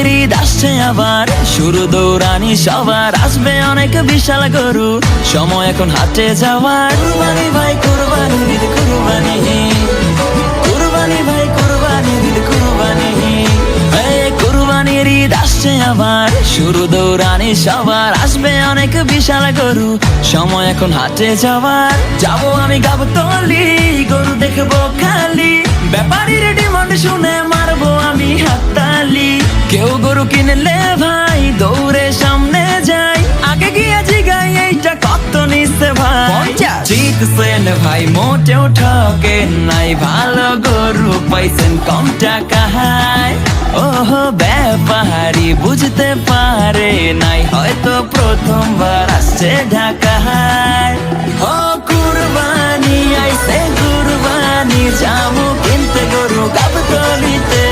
কুরবানির ঈদ আসছে আবার, শুরু দৌড়ানি সবার, আসবে অনেক বিশাল গরু, সময় এখন হাটে যাওয়ার। কুরবানি ভাই কুরবানি ঈদ কুরবানি, কুরবানি ভাই কুরবানি ঈদ কুরবানি, কুরবানির ঈদ আসছে আবার, শুরু দৌড়ানি সবার, আসবে অনেক বিশাল গরু, সময় এখন হাটে যাওয়ার। যাবো আমি গাবতলী, গরু দেখবো খালি, ব্যাপারীর ডিমান্ড শুনে মারবো আমি হাততালি। কেউ গরু কিনলে ভাই দৌড়ে সামনে যাই, আগে গিয়ে জিগাই এইটা কত নিচ্ছে ভাই। জিতছেন ভাই মোটেও ঠকেন নাই, ভালো গরু পাইছেন কম টাকায়। ওহো ব্যাপারী বুঝতে পারে নাই, হয়তো প্রথমবার আসছে ঢাকায়। ও কুরবানি আইছে কুরবানি, যাবো কিনতে গরু গাবতলীতে।